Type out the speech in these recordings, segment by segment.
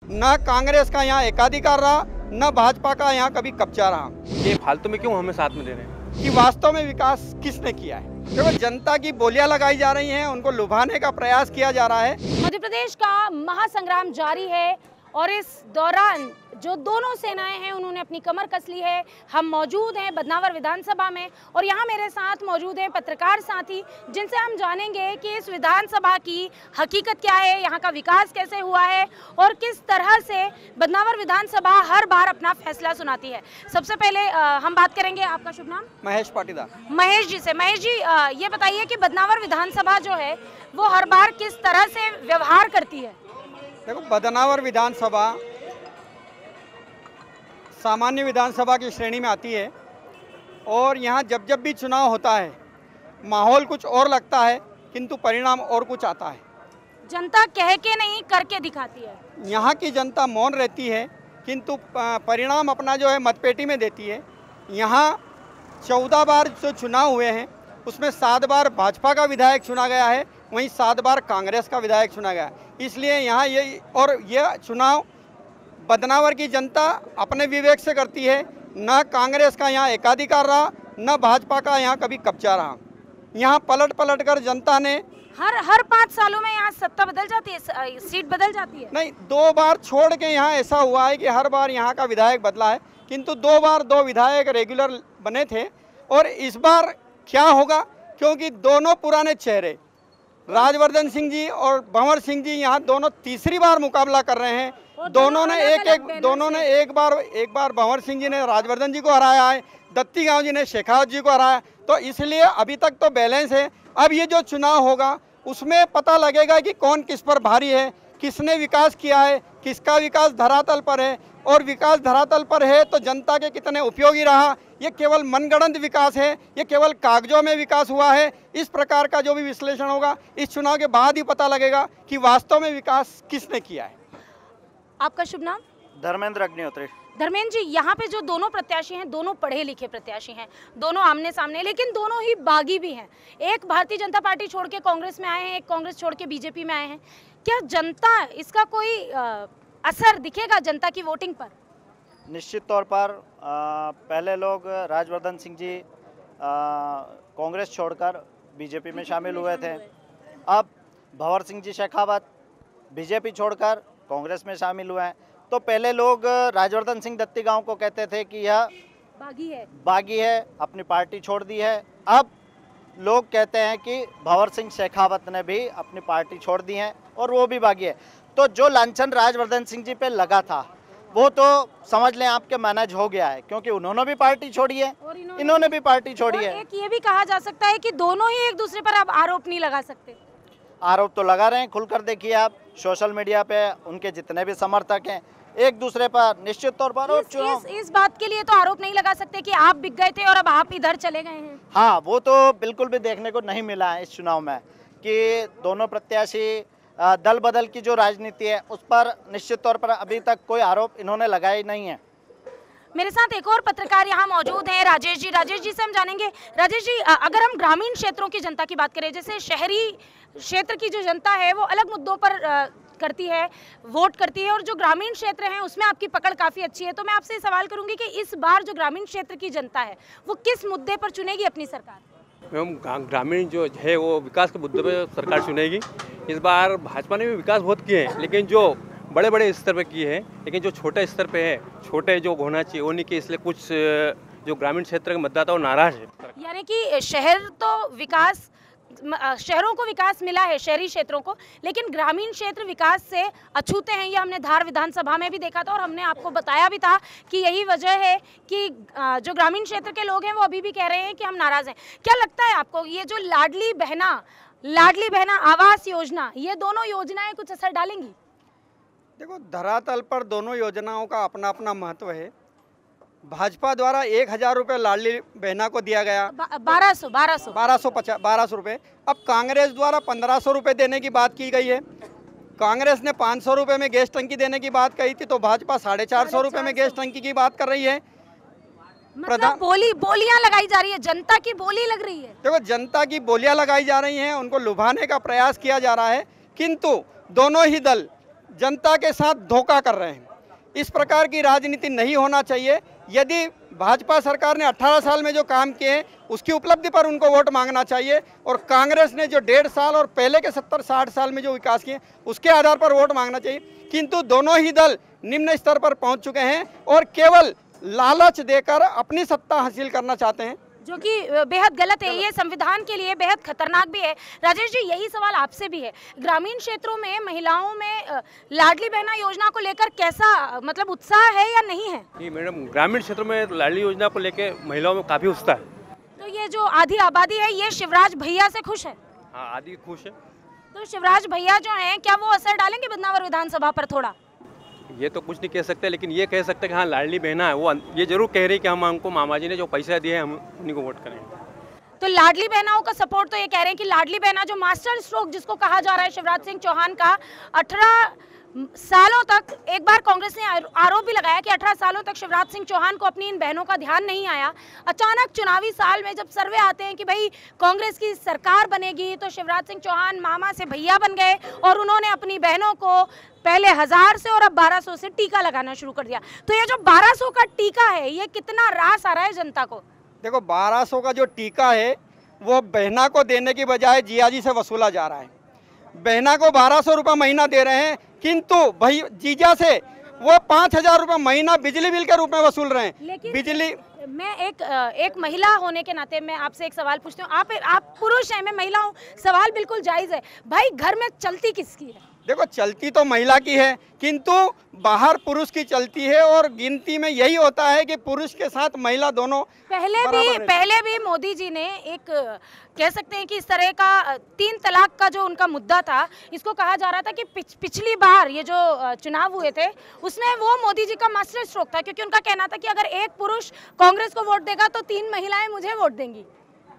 न कांग्रेस का यहाँ एकाधिकार रहा, न भाजपा का यहाँ कभी कब्जा रहा। ये फालतू में क्यों हमें साथ में दे रहे हैं कि वास्तव में विकास किसने किया है। देखो, जनता की बोलियां लगाई जा रही हैं, उनको लुभाने का प्रयास किया जा रहा है। मध्य प्रदेश का महासंग्राम जारी है और इस दौरान जो दोनों सेनाएं हैं उन्होंने अपनी कमर कस ली है। हम मौजूद हैं बदनावर विधानसभा में और यहाँ मेरे साथ मौजूद हैं पत्रकार साथी, जिनसे हम जानेंगे कि इस विधानसभा की हकीकत क्या है, यहाँ का विकास कैसे हुआ है और किस तरह से बदनावर विधानसभा हर बार अपना फैसला सुनाती है। सबसे पहले हम बात करेंगे, आपका शुभ नाम? महेश पाटीदार। महेश जी से। महेश जी, ये बताइए कि बदनावर विधानसभा जो है वो हर बार किस तरह से व्यवहार करती है? देखो, बदनावर विधानसभा सामान्य विधानसभा की श्रेणी में आती है और यहाँ जब जब भी चुनाव होता है माहौल कुछ और लगता है, किंतु परिणाम और कुछ आता है। जनता कह के नहीं करके दिखाती है। यहाँ की जनता मौन रहती है, किंतु परिणाम अपना जो है मतपेटी में देती है। यहाँ 14 बार जो चुनाव हुए हैं उसमें 7 बार भाजपा का विधायक चुना गया है, वहीं 7 बार कांग्रेस का विधायक चुना गया है। इसलिए यहाँ ये चुनाव बदनावर की जनता अपने विवेक से करती है। न कांग्रेस का यहाँ एकाधिकार रहा, न भाजपा का यहाँ कभी कब्जा रहा। यहाँ पलट पलट कर जनता ने हर 5 सालों में यहाँ सत्ता बदल जाती है, सीट बदल जाती है। नहीं, 2 बार छोड़ के यहाँ ऐसा हुआ है कि हर बार यहाँ का विधायक बदला है, किंतु 2 बार 2 विधायक रेगुलर बने थे। और इस बार क्या होगा, क्योंकि दोनों पुराने चेहरे राजवर्धन सिंह जी और भंवर सिंह जी यहाँ दोनों तीसरी बार मुकाबला कर रहे हैं। दोनों ने एक बार भंवर सिंह जी ने राजवर्धन जी को हराया है, दत्ती गांव जी ने शेखावत जी को हराया। तो इसलिए अभी तक तो बैलेंस है। अब ये जो चुनाव होगा उसमें पता लगेगा कि कौन किस पर भारी है, किसने विकास किया है, किसका विकास धरातल पर है। और विकास धरातल पर है तो जनता के कितने उपयोगी रहा। ये केवल मनगढ़ंत विकास है, ये केवल कागजों में विकास हुआ है। इस प्रकार का जो भी विश्लेषण होगा इस चुनाव के बाद ही पता लगेगा कि वास्तव में विकास किसने किया है। आपका शुभ नाम? धर्मेंद्र अग्निहोत्री। धर्मेंद्र जी, यहाँ पे जो दोनों प्रत्याशी हैं, दोनों पढ़े लिखे प्रत्याशी हैं, दोनों आमने सामने, लेकिन दोनों ही बागी भी हैं। एक भारतीय जनता पार्टी छोड़ के कांग्रेस में आए हैं, एक कांग्रेस छोड़ के बीजेपी में आए हैं। क्या जनता इसका कोई असर दिखेगा जनता की वोटिंग पर? निश्चित तौर पर पहले लोग राजवर्धन सिंह जी कांग्रेस छोड़कर बीजेपी में शामिल हुए थे। अब भंवर सिंह जी शेखावत बीजेपी छोड़कर कांग्रेस में शामिल हुए हैं। तो पहले लोग राजवर्धन सिंह दत्ती गांव को कहते थे कि यह बागी है, अपनी पार्टी छोड़ दी है। अब लोग कहते हैं कि भंवर सिंह शेखावत ने भी अपनी पार्टी छोड़ दी है और वो भी बागी है। तो जो लांछन राजवर्धन सिंह जी पे लगा था वो तो समझ लें आपके मैनेज हो गया है, क्योंकि उन्होंने भी पार्टी छोड़ी है और इन्होंने भी पार्टी छोड़ी है। एक ये भी कहा जा सकता है कि दोनों ही एक दूसरे पर आप आरोप नहीं लगा सकते। आरोप तो लगा रहे हैं, खुलकर देखिए आप सोशल मीडिया पे उनके जितने भी समर्थक हैं एक दूसरे पर निश्चित तौर पर इस बात के लिए तो आरोप नहीं लगा सकते कि आप बिक गए थे और अब आप इधर चले गए हैं। हाँ, वो तो बिल्कुल भी देखने को नहीं मिला है इस चुनाव में कि दोनों प्रत्याशी दल बदल की जो राजनीति है उस पर निश्चित तौर पर अभी तक कोई आरोप इन्होंने लगाया नहीं है। मेरे साथ एक और पत्रकार यहाँ मौजूद हैं, राजेश जी। राजेश जी से हम जानेंगे, राजेश जी, अगर हम ग्रामीण क्षेत्रों की जनता की बात करें, जैसे शहरी क्षेत्र की जो जनता है वो अलग मुद्दों पर करती है, वोट करती है, और जो ग्रामीण क्षेत्र हैं उसमें आपकी पकड़ काफ़ी अच्छी है। तो मैं आपसे सवाल करूंगी कि इस बार जो ग्रामीण क्षेत्र की जनता है वो किस मुद्दे पर चुनेगी अपनी सरकार? ग्रामीण जो है वो विकास के मुद्दे पर सरकार चुनेगी। इस बार भाजपा ने भी विकास बहुत किए हैं, लेकिन जो बड़े बड़े स्तर पे किए हैं, लेकिन जो छोटे स्तर पे है, छोटे जो होना चाहिए वो नहीं किए। इसलिए कुछ जो ग्रामीण क्षेत्र के मतदाता वो नाराज है। यानी कि शहरों को विकास मिला है, शहरी क्षेत्रों को, लेकिन ग्रामीण क्षेत्र विकास से अछूते हैं। ये हमने धार विधानसभा में भी देखा था और हमने आपको बताया भी था कि यही वजह है कि जो ग्रामीण क्षेत्र के लोग हैं वो अभी भी कह रहे हैं कि हम नाराज हैं। क्या लगता है आपको ये जो लाडली बहना आवास योजना, ये दोनों योजनाएं कुछ असर डालेंगी? देखो, धरातल पर दोनों योजनाओं का अपना अपना महत्व है। भाजपा द्वारा 1000 रुपये लाडली बहना को दिया गया, 1250 रुपये। अब कांग्रेस द्वारा 1500 रुपये देने की बात की गई है। कांग्रेस ने 500 रुपये में गैस टंकी देने की बात कही थी, तो भाजपा 450 रुपये में गैस टंकी की बात कर रही है। मतलब बोलियां लगाई जा रही है, जनता की बोली लग रही है। देखो, जनता की बोलियां लगाई जा रही हैं, उनको लुभाने का प्रयास किया जा रहा है, किंतु दोनों ही दल जनता के साथ धोखा कर रहे हैं। इस प्रकार की राजनीति नहीं होना चाहिए। यदि भाजपा सरकार ने 18 साल में जो काम किए हैं उसकी उपलब्धि पर उनको वोट मांगना चाहिए, और कांग्रेस ने जो 1.5 साल और पहले के 70-60 साल में जो विकास किए उसके आधार पर वोट मांगना चाहिए। किंतु दोनों ही दल निम्न स्तर पर पहुंच चुके हैं और केवल लालच देकर अपनी सत्ता हासिल करना चाहते हैं, जो कि बेहद गलत है। ये संविधान के लिए बेहद खतरनाक भी है। राजेश जी, यही सवाल आपसे भी है। ग्रामीण क्षेत्रों में महिलाओं में लाडली बहना योजना को लेकर कैसा मतलब उत्साह है या नहीं है? जी मैडम, ग्रामीण क्षेत्रों में लाडली योजना को लेकर महिलाओं में काफ़ी उत्साह है। तो ये जो आधी आबादी है ये शिवराज भैया से खुश है? हाँ, आधी खुश है। तो शिवराज भैया जो हैं क्या वो असर डालेंगे बदनावर विधानसभा पर थोड़ा? ये तो कुछ नहीं कह सकते, लेकिन ये कह सकते हैं कि हाँ लाडली बहना है, वो ये जरूर कह रही कि हम हमको मामा जी ने जो पैसा दिए हम उन्हीं को वोट करेंगे। तो लाडली बहनाओं का सपोर्ट तो ये कह रहे हैं कि लाडली बहना जो मास्टर स्ट्रोक जिसको कहा जा रहा है शिवराज सिंह चौहान का, 18 सालों तक, एक बार कांग्रेस ने आरोप भी लगाया कि 18 सालों तक शिवराज सिंह चौहान को अपनी इन बहनों का ध्यान नहीं आया। अचानक चुनावी साल में जब सर्वे आते हैं कि भाई कांग्रेस की सरकार बनेगी, तो शिवराज सिंह चौहान मामा से भैया बन गए और उन्होंने अपनी बहनों को पहले 1000 से और अब 1200 से टीका लगाना शुरू कर दिया। तो ये जो 1200 का टीका है ये कितना रास आ रहा है जनता को? देखो 1200 का जो टीका है वो बहना को देने की बजाय जियाजी से वसूला जा रहा है। बहना को 1200 रुपये महीना दे रहे हैं, किंतु भाई जीजा से वो 5000 रुपये महीना बिजली बिल के रूप में वसूल रहे हैं। लेकिन बिजली मैं एक महिला होने के नाते मैं आपसे एक सवाल पूछती हूँ। आप पुरुष हैं, मैं महिला हूँ, सवाल बिल्कुल जायज़ है। भाई घर में चलती किसकी है? देखो चलती तो महिला की है, किंतु बाहर पुरुष की चलती है, और गिनती में यही होता है कि पुरुष के साथ महिला दोनों पहले भी मोदी जी ने एक कह सकते हैं कि इस तरह का 3 तलाक का जो उनका मुद्दा था, इसको कहा जा रहा था कि पिछली बार ये जो चुनाव हुए थे उसमें वो मोदी जी का मास्टर स्ट्रोक था, क्योंकि उनका कहना था कि अगर एक पुरुष कांग्रेस को वोट देगा तो 3 महिलाएं मुझे वोट देंगी।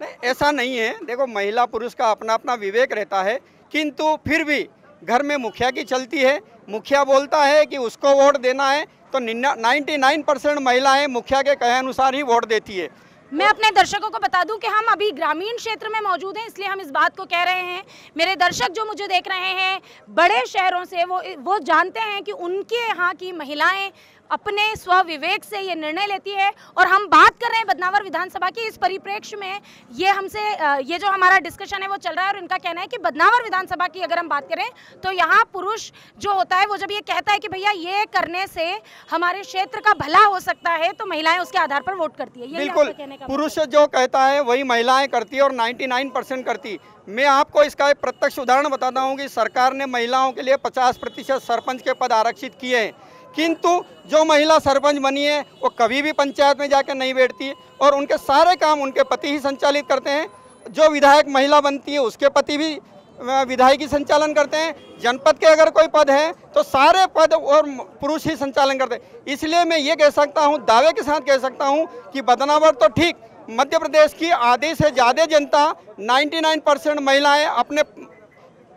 नहीं, ऐसा नहीं है। देखो महिला पुरुष का अपना अपना विवेक रहता है, किंतु फिर भी घर में मुखिया की चलती है। मुखिया बोलता है कि उसको वोट देना है तो 99% महिलाएं मुखिया के कहे अनुसार ही वोट देती है। मैं अपने दर्शकों को बता दूं कि हम अभी ग्रामीण क्षेत्र में मौजूद हैं, इसलिए हम इस बात को कह रहे हैं। मेरे दर्शक जो मुझे देख रहे हैं बड़े शहरों से, वो जानते हैं कि उनके यहाँ की महिलाएं अपने स्वविवेक से ये निर्णय लेती है। और हम बात कर रहे हैं बदनावर विधानसभा की। इस परिप्रेक्ष्य में ये हमसे ये जो हमारा डिस्कशन है वो चल रहा है, और इनका कहना है कि बदनावर विधानसभा की अगर हम बात करें तो यहाँ पुरुष जो होता है वो जब ये कहता है कि भैया ये करने से हमारे क्षेत्र का भला हो सकता है, तो महिलाएं उसके आधार पर वोट करती है। बिल्कुल, पुरुष जो कहता है वही महिलाएं करती है, और 99% करती। मैं आपको इसका एक प्रत्यक्ष उदाहरण बताता हूँ कि सरकार ने महिलाओं के लिए 50% सरपंच के पद आरक्षित किए हैं, किंतु जो महिला सरपंच बनी है वो कभी भी पंचायत में जाकर नहीं बैठती, और उनके सारे काम उनके पति ही संचालित करते हैं। जो विधायक महिला बनती है उसके पति भी विधायकी संचालन करते हैं। जनपद के अगर कोई पद है तो सारे पद और पुरुष ही संचालन करते हैं। इसलिए मैं ये कह सकता हूँ, दावे के साथ कह सकता हूँ कि बदनावर तो ठीक, मध्य प्रदेश की आधे से ज़्यादा जनता 99% महिलाएं अपने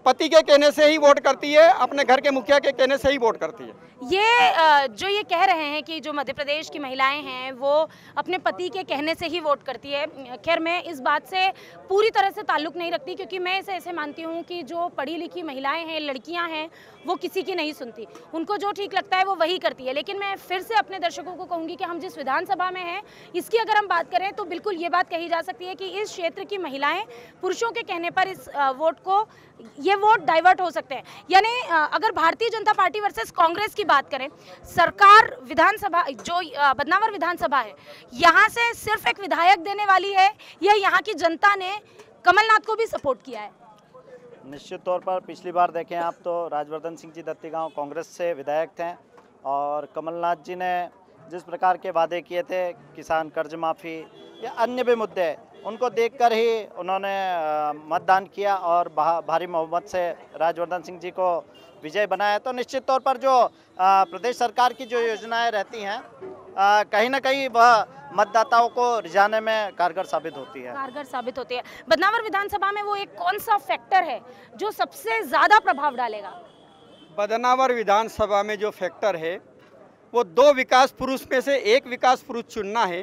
पति के कहने से ही वोट करती है, अपने घर के मुखिया के कहने से ही वोट करती है। ये जो ये कह रहे हैं कि जो मध्य प्रदेश की महिलाएं हैं वो अपने पति के कहने से ही वोट करती है, खैर मैं इस बात से पूरी तरह से ताल्लुक़ नहीं रखती, क्योंकि मैं इसे ऐसे मानती हूँ कि जो पढ़ी लिखी महिलाएं हैं, लड़कियां हैं, वो किसी की नहीं सुनती। उनको जो ठीक लगता है वो वही करती है। लेकिन मैं फिर से अपने दर्शकों को कहूँगी कि हम जिस विधानसभा में हैं इसकी अगर हम बात करें तो बिल्कुल ये बात कही जा सकती है कि इस क्षेत्र की महिलाएँ पुरुषों के कहने पर इस ये वोट डाइवर्ट हो सकते हैं। यानी अगर भारतीय जनता पार्टी वर्सेस कांग्रेस की बात करें, सरकार विधानसभा जो बदनावर विधानसभा है यहाँ से सिर्फ एक विधायक देने वाली है, या यहाँ की जनता ने कमलनाथ को भी सपोर्ट किया है? निश्चित तौर पर पिछली बार देखें आप तो राजवर्धन सिंह जी दत्तीगांव कांग्रेस से विधायक थे, और कमलनाथ जी ने जिस प्रकार के वादे किए थे, किसान कर्ज माफ़ी या अन्य भी मुद्दे, उनको देखकर ही उन्होंने मतदान किया और भारी बहुमत से राजवर्धन सिंह जी को विजय बनाया। तो निश्चित तौर पर जो प्रदेश सरकार की जो योजनाएं रहती हैं कहीं ना कहीं वह मतदाताओं को रिझाने में कारगर साबित होती है। बदनावर विधानसभा में वो एक कौन सा फैक्टर है जो सबसे ज़्यादा प्रभाव डालेगा? बदनावर विधानसभा में जो फैक्टर है वो 2 विकास पुरुष में से एक विकास पुरुष चुनना है,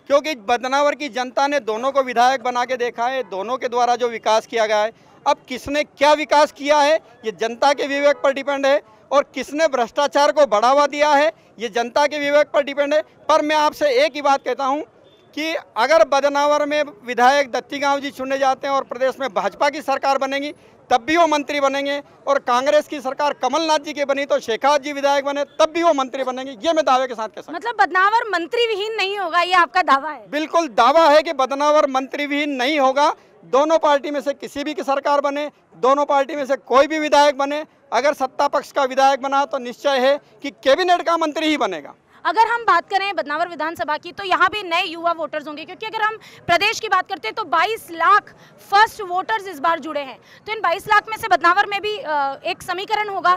क्योंकि बदनावर की जनता ने दोनों को विधायक बना के देखा है, दोनों के द्वारा जो विकास किया गया है। अब किसने क्या विकास किया है ये जनता के विवेक पर डिपेंड है, और किसने भ्रष्टाचार को बढ़ावा दिया है, ये जनता के विवेक पर डिपेंड है। पर मैं आपसे एक ही बात कहता हूँ कि अगर बदनावर में विधायक दत्तीगांव जी चुने जाते हैं और प्रदेश में भाजपा की सरकार बनेगी तब भी वो मंत्री बनेंगे, और कांग्रेस की सरकार कमलनाथ जी की बनी तो शेखावत जी विधायक बने तब भी वो मंत्री बनेंगे। ये मैं दावे के साथ कह सकता हूं। मतलब बदनावर मंत्री विहीन नहीं होगा, ये आपका दावा है? बिल्कुल दावा है कि बदनावर मंत्री विहीन नहीं होगा। दोनों पार्टी में से किसी भी की सरकार बने, दोनों पार्टी में से कोई भी विधायक बने, अगर सत्ता पक्ष का विधायक बना तो निश्चय है कि कैबिनेट का मंत्री ही बनेगा। अगर हम बात करें बदनावर विधानसभा की तो यहाँ भी नए युवा वोटर्स होंगे, क्योंकि अगर हम प्रदेश की बात करते हैं तो 22 लाख फर्स्ट वोटर्स इस बार जुड़े हैं। तो इन 22 लाख में से बदनावर में भी एक समीकरण होगा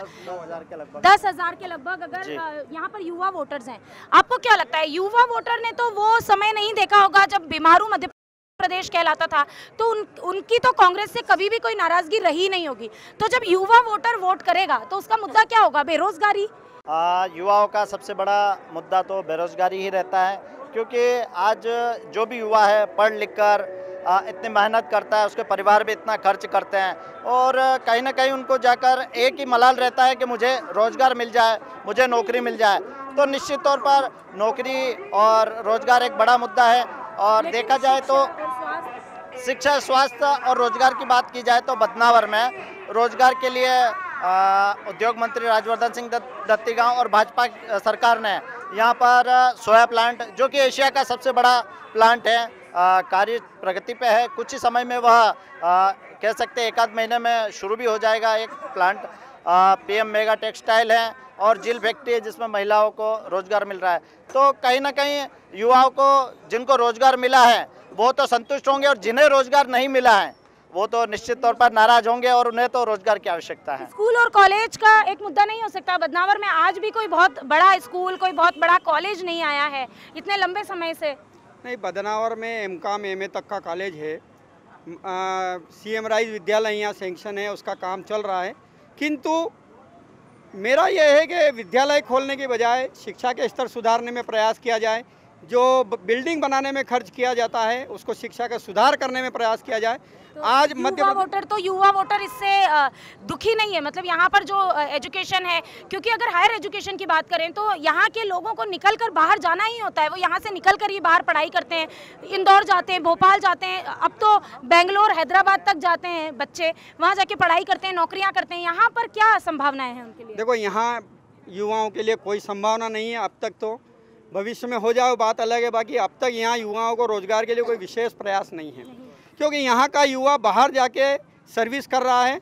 10,000 के लगभग अगर यहाँ पर युवा वोटर्स हैं। आपको क्या लगता है, युवा वोटर ने तो वो समय नहीं देखा होगा जब बीमारू मध्य प्रदेश कहलाता था, तो उनकी तो कांग्रेस से कभी भी कोई नाराजगी रही नहीं होगी। तो जब युवा वोटर वोट करेगा तो उसका मुद्दा क्या होगा? बेरोजगारी? युवाओं का सबसे बड़ा मुद्दा तो बेरोजगारी ही रहता है, क्योंकि आज जो भी युवा है पढ़ लिख कर इतनी मेहनत करता है, उसके परिवार भी इतना खर्च करते हैं, और कहीं ना कहीं उनको जाकर एक ही मलाल रहता है कि मुझे रोज़गार मिल जाए, मुझे नौकरी मिल जाए। तो निश्चित तौर पर नौकरी और रोज़गार एक बड़ा मुद्दा है। और देखा जाए तो शिक्षा, स्वास्थ्य और रोज़गार की बात की जाए तो बदनावर में रोज़गार के लिए उद्योग मंत्री राजवर्धन सिंह दत्तीगांव और भाजपा सरकार ने यहाँ पर सोया प्लांट, जो कि एशिया का सबसे बड़ा प्लांट है, कार्य प्रगति पे है। कुछ ही समय में वह कह सकते हैं एक आध महीने में शुरू भी हो जाएगा एक प्लांट। पीएम मेगा टेक्सटाइल है और जिल फैक्ट्री है जिसमें महिलाओं को रोजगार मिल रहा है। तो कहीं ना कहीं युवाओं को जिनको रोजगार मिला है वो तो संतुष्ट होंगे, और जिन्हें रोजगार नहीं मिला है वो तो निश्चित तौर पर नाराज होंगे, और उन्हें तो रोजगार की आवश्यकता है। स्कूल और कॉलेज का एक मुद्दा नहीं हो सकता? बदनावर में आज भी कोई बहुत बड़ा स्कूल, कोई बहुत बड़ा कॉलेज नहीं आया है इतने लंबे समय से। नहीं, बदनावर में एमकॉम एमए तक का कॉलेज है। सीएम राइज विद्यालय यहाँ सेंक्शन है, उसका काम चल रहा है। किंतु मेरा यह है कि विद्यालय खोलने के बजाय शिक्षा के स्तर सुधारने में प्रयास किया जाए। जो बिल्डिंग बनाने में खर्च किया जाता है उसको शिक्षा का सुधार करने में प्रयास किया जाए। तो आज युवा वोटर इससे दुखी नहीं है, मतलब यहाँ पर जो एजुकेशन है, क्योंकि अगर हायर एजुकेशन की बात करें तो यहाँ के लोगों को निकल कर बाहर जाना ही होता है। वो यहाँ से निकल कर ही बाहर पढ़ाई करते हैं, इंदौर जाते हैं, भोपाल जाते हैं, अब तो बेंगलोर, हैदराबाद तक जाते हैं बच्चे, वहाँ जाके पढ़ाई करते हैं, नौकरियाँ करते हैं। यहाँ पर क्या संभावनाएं हैं उनके लिए? देखो, यहाँ युवाओं के लिए कोई संभावना नहीं है अब तक। तो भविष्य में हो जाए बात अलग है, बाकी अब तक यहाँ युवाओं को रोजगार के लिए कोई विशेष प्रयास नहीं है, क्योंकि यहाँ का युवा बाहर जाके सर्विस कर रहा है।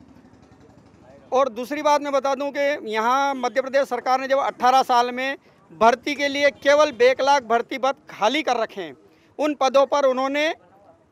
और दूसरी बात मैं बता दूं कि यहाँ मध्य प्रदेश सरकार ने जब 18 साल में भर्ती के लिए केवल 1 लाख भर्ती पद खाली कर रखे हैं, उन पदों पर उन्होंने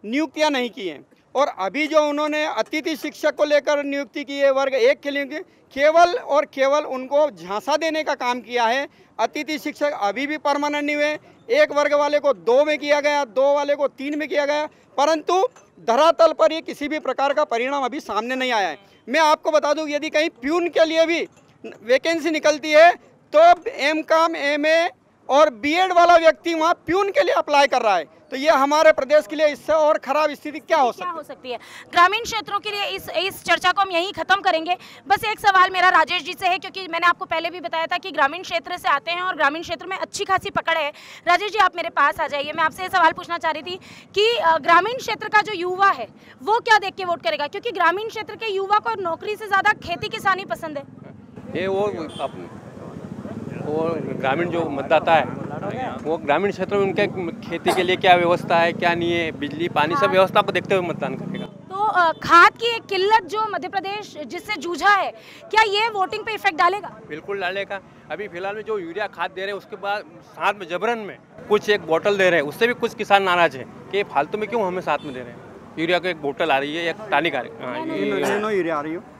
नियुक्तियाँ नहीं की हैं। और अभी जो उन्होंने अतिथि शिक्षक को लेकर नियुक्ति की है वर्ग 1 के लिए, केवल और केवल उनको झांसा देने का काम किया है। अतिथि शिक्षक अभी भी परमानेंट नहीं हुए। एक वर्ग वाले को 2 में किया गया, 2 वाले को 3 में किया गया, परंतु धरातल पर ये किसी भी प्रकार का परिणाम अभी सामने नहीं आया है। मैं आपको बता दूं, यदि कहीं प्यून के लिए भी वैकेंसी निकलती है तो एमकॉम एमए और बीएड वाला व्यक्ति वहाँ प्यून के लिए अप्लाई कर रहा है। तो ये हमारे प्रदेश के लिए इससे और खराब स्थिति क्या हो सकती है? ग्रामीण क्षेत्रों के लिए इस चर्चा को हम यहीं खत्म करेंगे। बस एक सवाल मेरा राजेश जी से है, क्योंकि मैंने आपको पहले भी बताया था कि ग्रामीण क्षेत्र से आते हैं और ग्रामीण क्षेत्र में अच्छी खासी पकड़ है। राजेश जी, आप मेरे पास आ जाइए। मैं आपसे ये सवाल पूछना चाह रही थी कि ग्रामीण क्षेत्र का जो युवा है वो क्या देख के वोट करेगा? क्योंकि ग्रामीण क्षेत्र के युवा को नौकरी से ज़्यादा खेती किसानी पसंद है। ये वो ग्रामीण जो मतदाता है वो ग्रामीण क्षेत्र में उनके खेती के लिए क्या व्यवस्था है, क्या नहीं है, बिजली पानी सब व्यवस्था को देखते हुए मतदान करेगा। तो खाद की एक किल्लत जो मध्य प्रदेश जिससे जूझा है, क्या ये वोटिंग पे इफेक्ट डालेगा? बिल्कुल डालेगा। अभी फिलहाल में जो यूरिया खाद दे रहे हैं उसके बाद साथ में जबरन में कुछ एक बोतल दे रहे हैं, उससे भी कुछ किसान नाराज है कि फालतू में क्यों हमें साथ में दे रहे हैं। यूरिया को एक बोतल आ रही है, एक टानिक आ रही है, यूरिया आ रही है।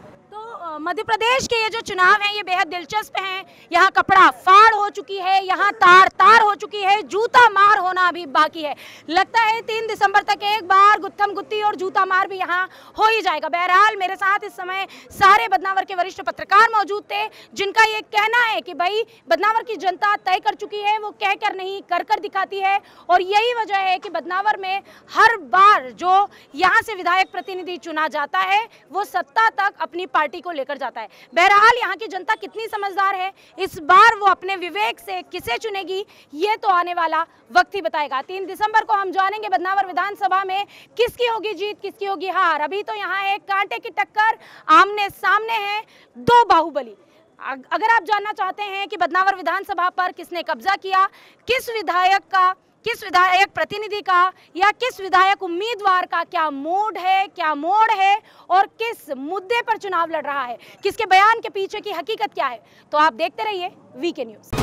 मध्य प्रदेश के ये जो चुनाव हैं ये बेहद दिलचस्प हैं। यहाँ कपड़ा फाड़ हो हो चुकी है, यहाँ तार तार हो चुकी है, जूता मार होना अभी बाकी है। लगता है 3 दिसंबर तक एक बार गुत्थम गुत्ती और जूता मार भी यहाँ हो ही जाएगा। बहरहाल मेरे साथ इस समय सारे बदनावर के वरिष्ठ पत्रकार मौजूद थे, जिनका ये कहना है कि भाई बदनावर की जनता तय कर चुकी है, वो कह कर नहीं कर कर दिखाती है, और यही वजह है कि बदनावर में हर बार जो यहाँ से विधायक प्रतिनिधि चुना जाता है वो सत्ता तक अपनी पार्टी को लेकर जाता है। बहरहाल यहाँ की जनता कितनी समझदार है, इस बार वो अपने विवेक से किसे चुनेगी ये तो आने वाला वक्त ही बताएगा। 3 दिसंबर को हम जानेंगे बदनावर विधानसभा में किसकी होगी जीत, किसकी होगी हार। अभी तो यहाँ एक कांटे की टक्कर, आमने सामने है दो बाहुबली। अगर आप जानना चाहते हैं कि बदनावर विधानसभा पर किसने कब्जा किया, किस विधायक प्रतिनिधि का या किस विधायक उम्मीदवार का क्या मूड है, क्या मोड़ है और किस मुद्दे पर चुनाव लड़ रहा है, किसके बयान के पीछे की हकीकत क्या है, तो आप देखते रहिए वीके न्यूज़।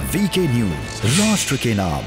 वीके न्यूज़, राष्ट्र के नाम।